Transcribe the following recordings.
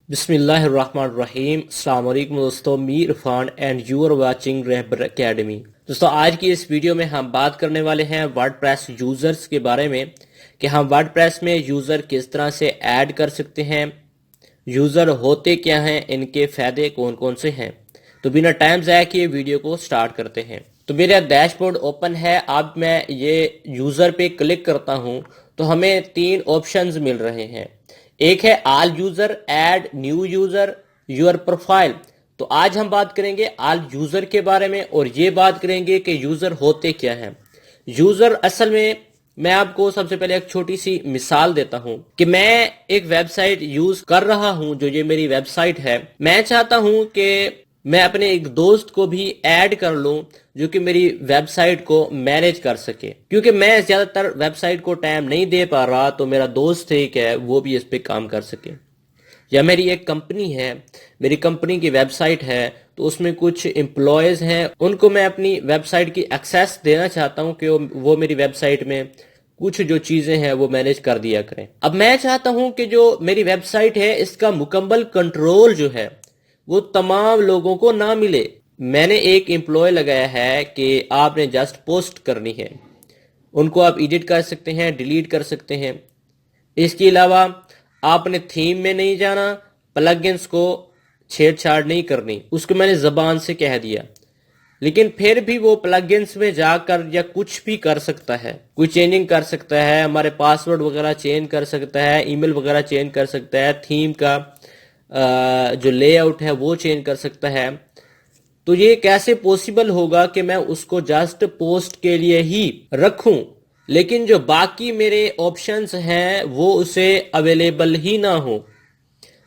بسم اللہ الرحمن الرحیم۔ السلام علیکم دوستو، می Irfan and you are watching Rahbar academy. دوستو آج کی اس ویڈیو میں ہم بات کرنے والے ہیں ورڈ پریس یوزرز کے بارے میں کہ ہم ورڈ پریس میں یوزر کس طرح سے ایڈ کر سکتے ہیں، یوزر ہوتے کیا ہیں، ان کے فائدے کون کون سے ہیں۔ تو بنا ٹائم ضائع کیے ویڈیو کو سٹارٹ کرتے ہیں۔ تو میرا ڈیش بورڈ اوپن ہے، اب میں یہ یوزر پہ کلک کرتا ہوں تو ہمیں تین آپشنز مل رہے ہیں۔ ایک ہے all user, add new user, your profile. تو آج ہم بات کریں گے آل یوزر کے بارے میں اور یہ بات کریں گے کہ یوزر ہوتے کیا ہیں۔ یوزر اصل میں آپ کو سب سے پہلے ایک چھوٹی سی مثال دیتا ہوں کہ میں ایک ویب سائٹ یوز کر رہا ہوں، جو یہ میری ویب سائٹ ہے۔ میں چاہتا ہوں کہ میں اپنے ایک دوست کو بھی ایڈ کر لوں جو کہ میری ویب سائٹ کو مینیج کر سکے، کیونکہ میں زیادہ تر ویب سائٹ کو ٹائم نہیں دے پا رہا، تو میرا دوست ہے کہ وہ بھی اس پہ کام کر سکے۔ یا میری ایک کمپنی ہے، میری کمپنی کی ویب سائٹ ہے، تو اس میں کچھ امپلائیز ہیں، ان کو میں اپنی ویب سائٹ کی ایکسیس دینا چاہتا ہوں کہ وہ میری ویب سائٹ میں کچھ جو چیزیں ہیں وہ مینیج کر دیا کریں۔ اب میں چاہتا ہوں کہ جو میری ویب سائٹ ہے اس کا مکمل کنٹرول جو ہے وہ تمام لوگوں کو نہ ملے۔ میں نے ایک امپلائی لگایا ہے کہ آپ نے جسٹ پوسٹ کرنی ہے، ان کو آپ ایڈٹ کر سکتے ہیں، ڈیلیٹ کر سکتے ہیں۔ اس کے علاوہ آپ نے تھیم میں نہیں جانا، پلگنز کو چھیڑ چھاڑ نہیں کرنی، اس کو میں نے زبان سے کہہ دیا۔ لیکن پھر بھی وہ پلگنز میں جا کر یا کچھ بھی کر سکتا ہے، کوئی چینجنگ کر سکتا ہے، ہمارے پاسورڈ وغیرہ چینج کر سکتا ہے، ای میل وغیرہ چینج کر سکتا ہے، تھیم کا جو لے آؤٹ ہے وہ چینج کر سکتا ہے۔ تو یہ کیسے پوسیبل ہوگا کہ میں اس کو جسٹ پوسٹ کے لیے ہی رکھوں، لیکن جو باقی میرے آپشنز ہیں وہ اسے اویلیبل ہی نہ ہوں،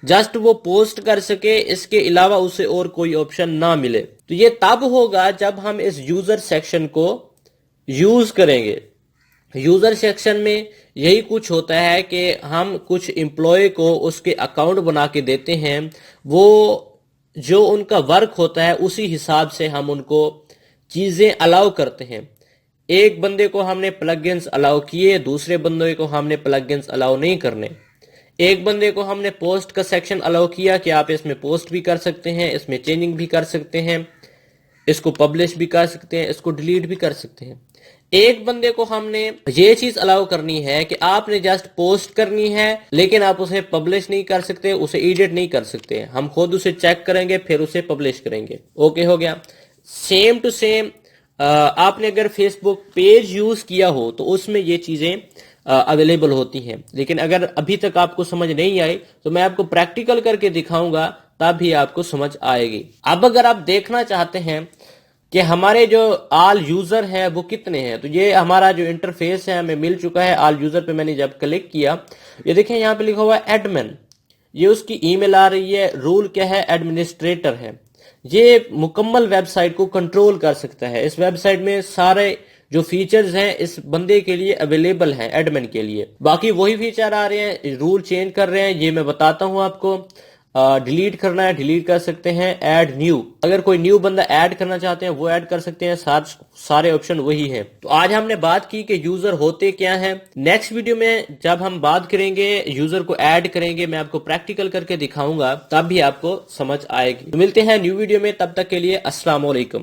جسٹ وہ پوسٹ کر سکے، اس کے علاوہ اسے اور کوئی آپشن نہ ملے۔ تو یہ تب ہوگا جب ہم اس یوزر سیکشن کو یوز کریں گے۔ یوزر سیکشن میں یہی کچھ ہوتا ہے کہ ہم کچھ امپلائی کو اس کے اکاؤنٹ بنا کے دیتے ہیں، وہ جو ان کا ورک ہوتا ہے اسی حساب سے ہم ان کو چیزیں الاؤ کرتے ہیں۔ ایک بندے کو ہم نے پلگنز الاؤ کیے، دوسرے بندے کو ہم نے پلگنز الاؤ نہیں کرنے۔ ایک بندے کو ہم نے پوسٹ کا سیکشن الاؤ کیا کہ آپ اس میں پوسٹ بھی کر سکتے ہیں، اس میں چینجنگ بھی کر سکتے ہیں، اس کو پبلش بھی کر سکتے ہیں، اس کو ڈیلیٹ بھی کر سکتے ہیں۔ ایک بندے کو ہم نے یہ چیز الاؤ کرنی ہے کہ آپ نے جسٹ پوسٹ کرنی ہے، لیکن آپ اسے پبلش نہیں کر سکتے، اسے ایڈٹ نہیں کر سکتے، ہم خود اسے چیک کریں گے پھر اسے پبلش کریں گے۔ اوکے ہو گیا۔ سیم ٹو سیم آپ نے اگر فیس بک پیج یوز کیا ہو تو اس میں یہ چیزیں اویلیبل ہوتی ہیں، لیکن اگر ابھی تک آپ کو سمجھ نہیں آئی تو میں آپ کو پریکٹیکل کر کے دکھاؤں گا، تب بھی آپ کو سمجھ آئے گی۔ اب اگر آپ دیکھنا چاہتے ہیں کہ ہمارے جو آل یوزر ہیں وہ کتنے ہیں، تو یہ ہمارا جو انٹرفیس ہے ہمیں مل چکا ہے۔ آل یوزر پہ میں نے جب کلک کیا، یہ دیکھیں یہاں پہ لکھا ہوا ہے ایڈمن، یہ اس کی ای میل آ رہی ہے، رول کیا ہے، ایڈمنسٹریٹر ہے۔ یہ مکمل ویب سائٹ کو کنٹرول کر سکتا ہے۔ اس ویب سائٹ میں سارے جو فیچرز ہیں اس بندے کے لیے اویلیبل ہیں، ایڈمن کے لیے۔ باقی وہی فیچر آ رہے ہیں، رول چینج کر رہے ہیں، یہ میں بتاتا ہوں آپ کو۔ ڈیلیٹ کرنا ہے ڈیلیٹ کر سکتے ہیں، ایڈ نیو، اگر کوئی نیو بندہ ایڈ کرنا چاہتے ہیں وہ ایڈ کر سکتے ہیں، سارے آپشن وہی ہیں۔ تو آج ہم نے بات کی کہ یوزر ہوتے کیا ہیں۔ نیکسٹ ویڈیو میں جب ہم بات کریں گے یوزر کو ایڈ کریں گے، میں آپ کو پریکٹیکل کر کے دکھاؤں گا، تب بھی آپ کو سمجھ آئے گی۔ تو ملتے ہیں نیو ویڈیو میں، تب تک کے لیے السلام علیکم۔